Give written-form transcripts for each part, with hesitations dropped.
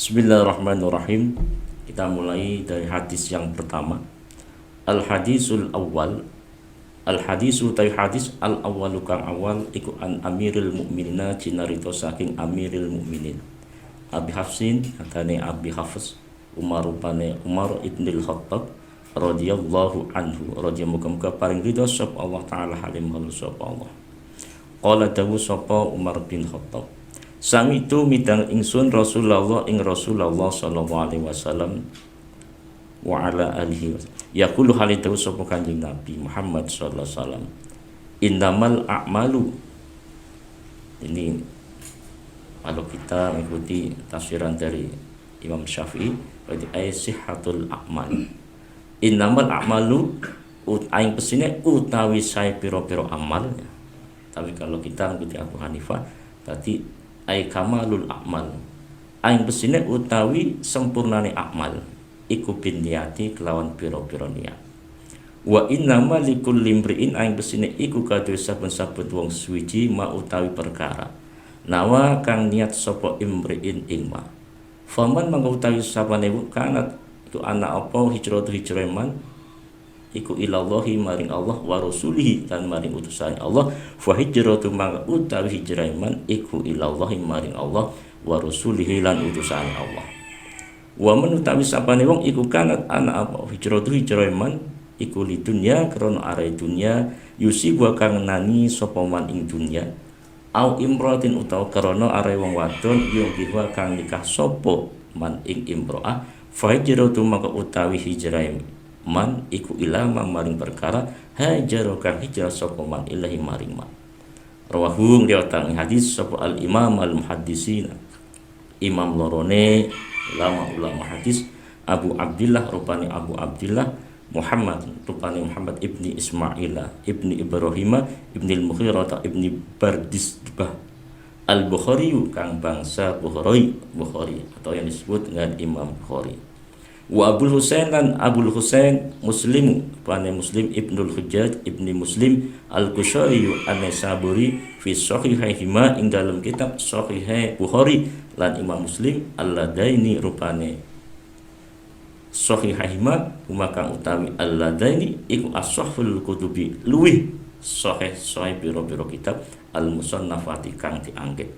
Bismillahirrahmanirrahim. Kita mulai dari hadis yang pertama. Al-hadisul awal. Al-hadisu tawi hadis al-awwalu kang awal iku an Amiril Mukminina cinarito saking Amiril Mukminin. Abi Hafsin atane Abi Hafs Umar rupane Umar ibnil Khattab radhiyallahu anhu muga-muga paring ridho sapa Allah taala halim sapa Allah. Qala dawu sapa Umar bin Khattab, sami itu midang ingsun Rasulullah sallallahu alaihi wasallam wa ala alihi yaqulu halidawu sapa Kanjeng Nabi Muhammad sallallahu alaihi wasallam, innamal a'malu. Ini kalau kita mengikuti tafsiran dari Imam Syafi'i berarti sihhatul a'mal. Innamal a'malu aing pesine utawi sae pira-pira amal. Tapi kalau kita mengikuti Abu Hanifah berarti kamalul a'mal. Aing pesine utawi sempurnane amal iku bin niati kelawan pira-pira niat. Wa innama likulli imri'in aing pesine iku kadhe saben-saben wong suwiji ma utawi perkara nawa kang niat sapa imri'in ing ma. Faman mangutawi sapane kanat itu ana apa hijratu hijraiman iku ilallahi maring Allah wa rasulihi dan maring utusan Allah, fa hijratu mangka utawi hijraiman iku ilallahi maring Allah wa rasulihi lan utusan Allah. Wa man utawi sapane wong iku kanat ana apa hijratu hijraiman iku li dunya krana are dunya yusi wa kang nani sapa man ing dunya au imratin utawa krana are wong wadon yung biwa kang nikah sapa man ing imroah, fa hijratu maka utawi hijrah man iku ilama maring perkara hajaru kang hijrah sapa man ilahi maring man. Rawahu riwayat hadis sapa al imam al muhaddisin imam lorone ulama hadis Abu Abdillah rupani Abu Abdillah Muhammad rupani Muhammad ibni Ismaila ibni Ibrahim ibni al-Mughirah ibni Bardisbah al-Bukhari kang bangsa Bukhari atau yang disebut dengan Imam Bukhari. Wa Abul Husain lan Abul Husain Muslim rupani Muslim ibnul Hujjaj ibni Muslim al-Kushairi an-Naisaburi fi sahihihima ing dalam kitab Sahih Bukhari lan Imam Muslim alladaini rupane sahihihima kang utawi alladaini iku as-sahhul kutubi luwih sahih pira-pira kitab al-musannafati kang dianggit.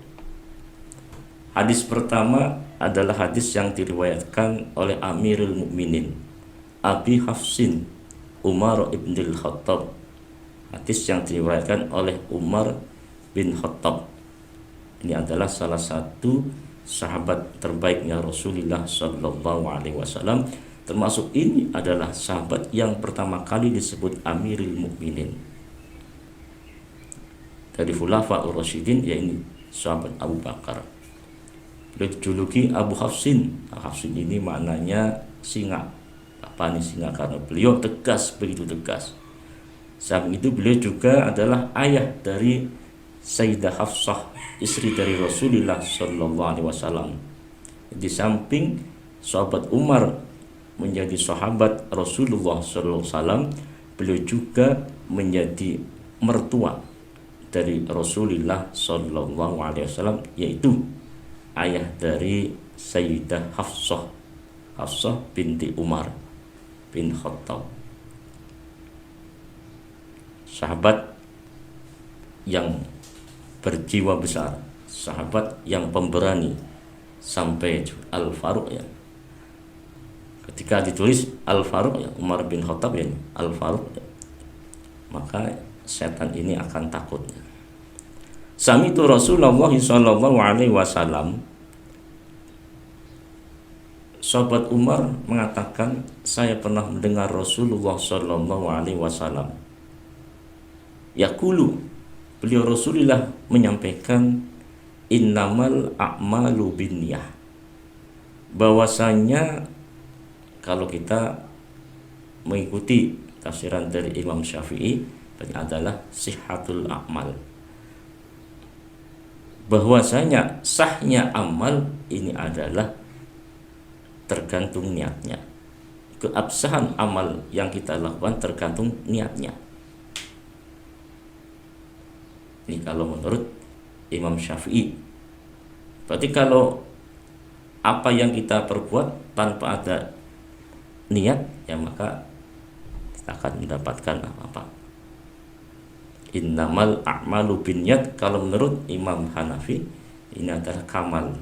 Hadis pertama adalah hadis yang diriwayatkan oleh Amirul Mukminin Abi Hafsin Umar ibnil Khattab. Hadis yang diriwayatkan oleh Umar bin Khattab. Ini adalah salah satu sahabat terbaiknya Rasulullah sallallahu alaihi wasallam. Termasuk ini adalah sahabat yang pertama kali disebut Amirul Mukminin dari Khulafaur Rasyidin, yaitu sahabat Abu Bakar. Beliau dijuluki Abu Hafsin. Hafsin ini maknanya singa. Apa nih singa? Karena beliau tegas, begitu tegas. Samping itu beliau juga adalah ayah dari Sayyidah Hafsah, istri dari Rasulullah sallallahu alaihi wasallam. Di samping sahabat Umar menjadi sahabat Rasulullah sallallahu alaihi wasallam, beliau juga menjadi mertua dari Rasulullah sallallahu alaihi wasallam, yaitu ayah dari Sayyidah Hafsah binti Umar bin Khattab. Sahabat yang berjiwa besar, sahabat yang pemberani sampai Al-Faruq ya. Ketika ditulis Al-Faruq ya, Umar bin Khattab ya, Al-Faruq ya, maka setan ini akan takut. Sami'tu Rasulullah sallallahu alaihi wasallam. Sahabat Umar mengatakan, saya pernah mendengar Rasulullah sallallahu alaihi wasallam yaqulu, beliau Rasulullah menyampaikan, innamal a'malu binniyah, bahwasanya kalau kita mengikuti tafsiran dari Imam Syafi'i adalah sihhatul a'mal, bahwasanya sahnya amal ini adalah tergantung niatnya. Keabsahan amal yang kita lakukan tergantung niatnya. Ini kalau menurut Imam Syafi'i. Berarti kalau apa yang kita perbuat tanpa ada niat, ya maka kita akan mendapatkan apa-apa. Innamal a'malu binniyat, kalau menurut Imam Hanafi ini adalah kamal,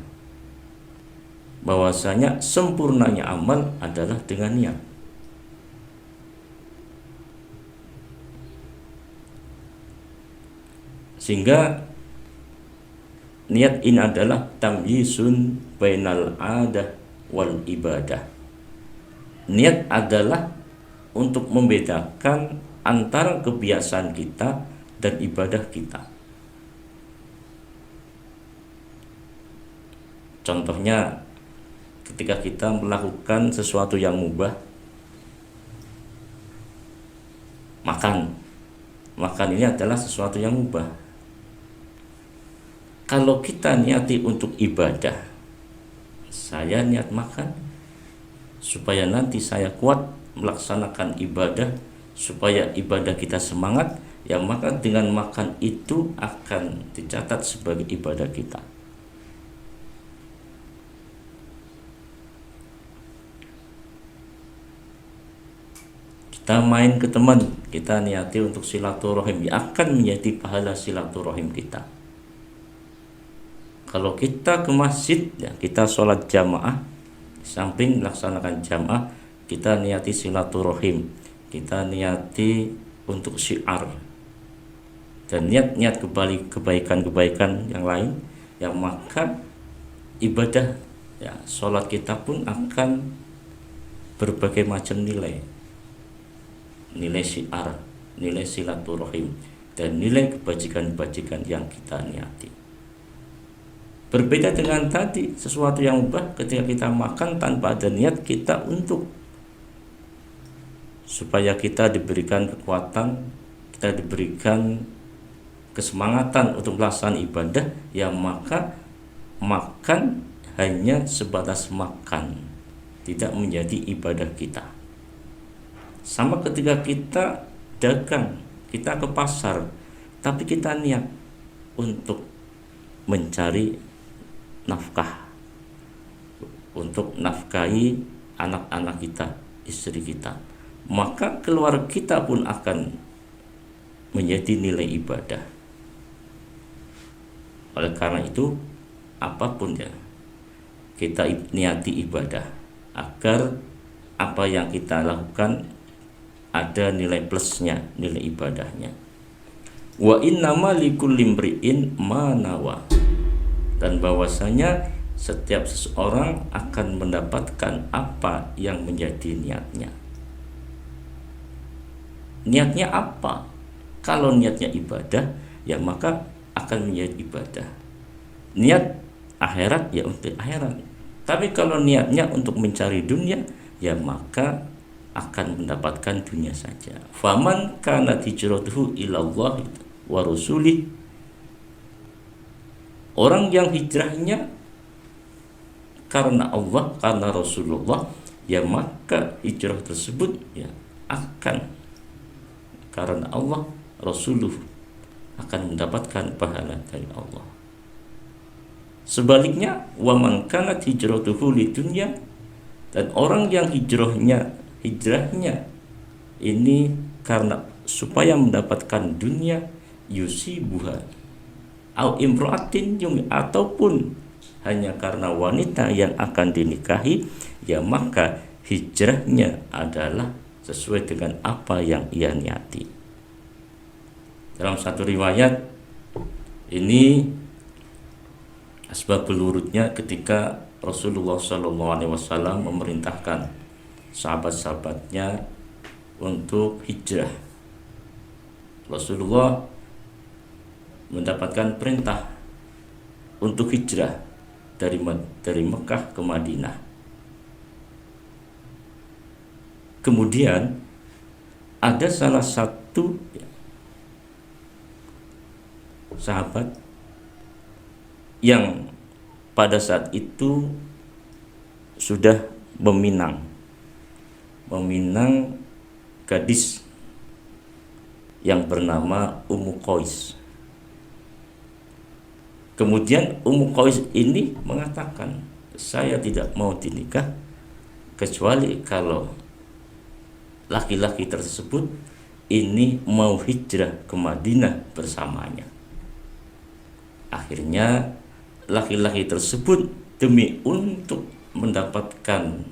bahwasanya sempurnanya amal adalah dengan niat. Sehingga niat ini adalah tamyisun bainal adah wal ibadah. Niat adalah untuk membedakan antara kebiasaan kita dan ibadah kita. Contohnya, ketika kita melakukan sesuatu yang mubah, makan ini adalah sesuatu yang mubah. Kalau kita niati untuk ibadah, saya niat makan supaya nanti saya kuat melaksanakan ibadah, supaya ibadah kita semangat, ya maka dengan makan itu akan dicatat sebagai ibadah kita. Kita main ke teman, kita niati untuk silaturahim, ya akan menjadi pahala silaturahim kita. Kalau kita ke masjid, ya kita sholat jamaah, samping melaksanakan jamaah, kita niati silaturahim, kita niati untuk syiar, dan niat-niat kebaikan-kebaikan yang lain, yang maka ibadah, ya sholat kita pun akan berbagai macam nilai syiar, nilai silaturahim, dan nilai kebajikan-kebajikan yang kita niati. Berbeda dengan tadi, sesuatu yang mubah, ketika kita makan tanpa ada niat kita untuk supaya kita diberikan kekuatan, kita diberikan kesemangatan untuk melaksanakan ibadah, ya maka makan hanya sebatas makan, tidak menjadi ibadah kita. Sama ketika kita dagang, kita ke pasar, tapi kita niat untuk mencari nafkah, untuk nafkahi anak-anak kita, istri kita, maka keluarga kita pun akan menjadi nilai ibadah. Oleh karena itu, apapun ya, kita niati ibadah agar apa yang kita lakukan ada nilai plusnya, nilai ibadahnya. Wa innama likulli imri'in ma nawa, dan bahwasanya setiap seseorang akan mendapatkan apa yang menjadi niatnya. Niatnya apa? Kalau niatnya ibadah, ya maka akan menjadi ibadah. Niat akhirat, ya untuk akhirat. Tapi kalau niatnya untuk mencari dunia, ya maka akan mendapatkan dunia saja. Faman kanat hijratuhu ilallah wa rasulih, orang yang hijrahnya karena Allah, karena Rasulullah, ya maka hijrah tersebut ya akan karena Allah, Rasulullah, akan mendapatkan pahala dari Allah. Sebaliknya, wa man kanat hijratuhu lidunya, dan orang yang hijrahnya ini karena supaya mendapatkan dunia, yusibuha au imra'atin yung, ataupun hanya karena wanita yang akan dinikahi, ya maka hijrahnya adalah sesuai dengan apa yang ia niati. Dalam satu riwayat ini asbabul wurudnya ketika Rasulullah SAW memerintahkan sahabat-sahabatnya untuk hijrah. Rasulullah mendapatkan perintah untuk hijrah dari Mekah ke Madinah. Kemudian ada salah satu sahabat yang pada saat itu sudah meminang gadis yang bernama Ummu Qais. Kemudian Ummu Qais ini mengatakan, saya tidak mau dinikah kecuali kalau laki-laki tersebut ini mau hijrah ke Madinah bersamanya. Akhirnya laki-laki tersebut demi untuk mendapatkan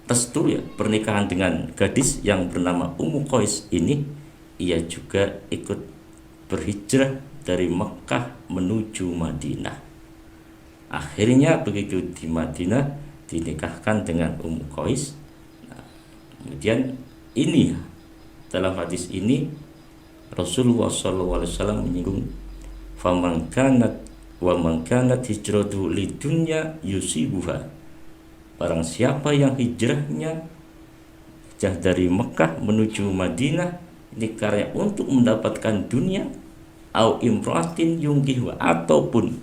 restu ya pernikahan dengan gadis yang bernama Ummu Qais ini, ia juga ikut berhijrah dari Mekah menuju Madinah. Akhirnya begitu di Madinah dinikahkan dengan Ummu Qais. Nah, kemudian ini dalam hadis ini Rasulullah SAW menyinggung faman kanat wa man kanat hijratu lidunya yusibuha, barang siapa yang hijrahnya dari Mekah menuju Madinah ini karena untuk mendapatkan dunia au imratin yungkihu, ataupun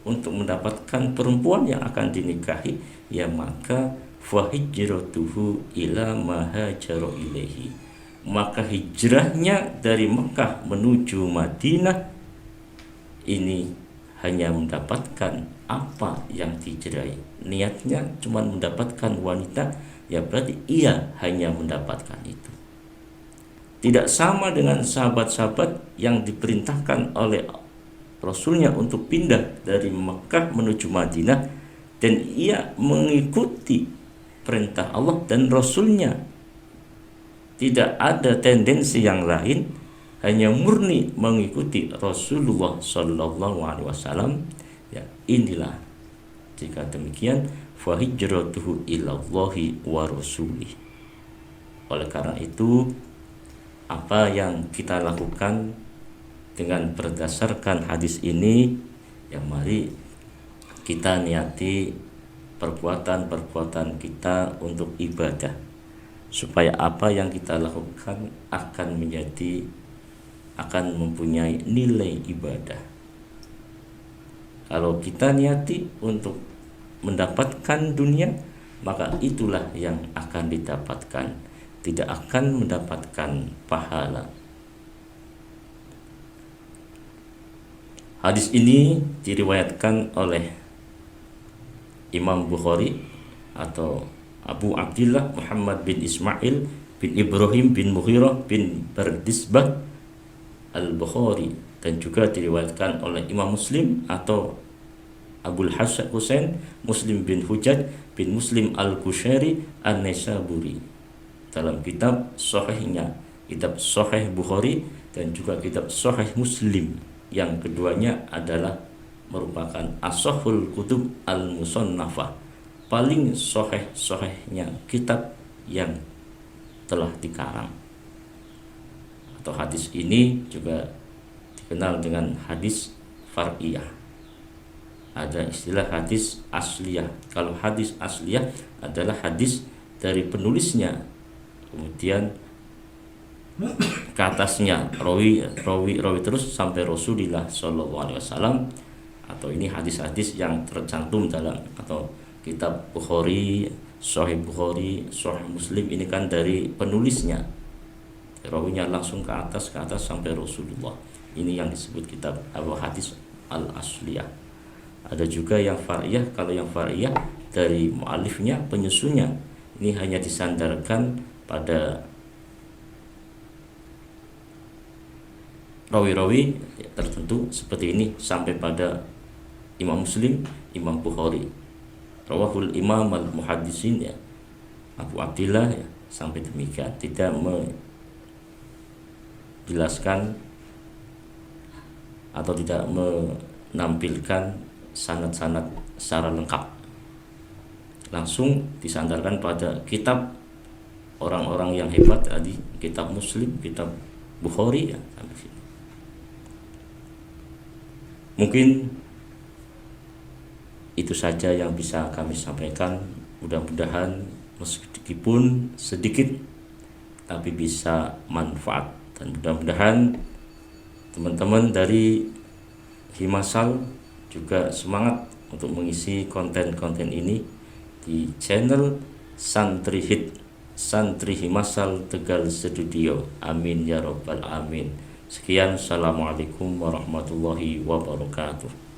untuk mendapatkan perempuan yang akan dinikahi, ya maka fa hijratuhu ila ma hajara ilaihi, maka hijrahnya dari Mekah menuju Madinah ini hanya mendapatkan apa yang dihijrahi. Niatnya cuma mendapatkan wanita, ya berarti ia hanya mendapatkan itu. Tidak sama dengan sahabat-sahabat yang diperintahkan oleh Rasulnya untuk pindah dari Mekah menuju Madinah, dan ia mengikuti perintah Allah dan Rasulnya. Tidak ada tendensi yang lain, hanya murni mengikuti Rasulullah Sallallahu Alaihi Wasallam. Ya, inilah jika demikian fa hijratuhu ilallahi wa rasulih. Oleh karena itu, apa yang kita lakukan dengan berdasarkan hadis ini, ya mari kita niati perbuatan-perbuatan kita untuk ibadah, supaya apa yang kita lakukan akan mempunyai nilai ibadah. Kalau kita niati untuk mendapatkan dunia, maka itulah yang akan didapatkan, tidak akan mendapatkan pahala. Hadis ini diriwayatkan oleh Imam Bukhari atau Abu Abdillah Muhammad bin Ismail bin Ibrahim bin Mughirah bin Bardisbah Al-Bukhari, dan juga diriwayatkan oleh Imam Muslim atau Abul Hasan Husain Muslim bin Hujjaj bin Muslim Al-Kushairi An-Naisaburi dalam kitab sahihnya, kitab Sahih Bukhari dan juga kitab Sahih Muslim, yang keduanya adalah merupakan ashahul kutub al-musannafah, paling sahihnya kitab yang telah dikarang. Atau hadis ini juga dikenal dengan hadis far'iyah. Ada istilah hadis asliyah. Kalau hadis asliyah adalah hadis dari penulisnya, kemudian ke atasnya rawi terus sampai Rasulullah Shallallahu Alaihi Wasallam. Atau ini hadis-hadis yang tercantum dalam atau kitab Bukhari, Sahih Bukhari, Sahih Muslim, ini kan dari penulisnya, rawinya langsung ke atas sampai Rasulullah. Ini yang disebut kitab hadis al-asliyah. Ada juga yang far'iyah. Kalau yang far'iyah dari mu'alifnya, penyusunnya, ini hanya disandarkan pada rawi-rawi tertentu seperti ini sampai pada Imam Muslim, Imam Bukhari, rawahul imam al-muhaddisin, ya, Abu Abdillah, ya, sampai demikian, tidak menjelaskan atau tidak menampilkan sanad-sanad secara lengkap, langsung disandarkan pada kitab orang-orang yang hebat tadi, kitab Muslim, kitab Bukhari, ya, sampai sini. Mungkin itu saja yang bisa kami sampaikan. Mudah-mudahan meskipun sedikit tapi bisa manfaat, dan mudah-mudahan teman-teman dari Himasal juga semangat untuk mengisi konten-konten ini di channel Santri Hit, Santri Himasal Tegal Studio. Amin ya rabbal amin. Sekian, assalamualaikum warahmatullahi wabarakatuh.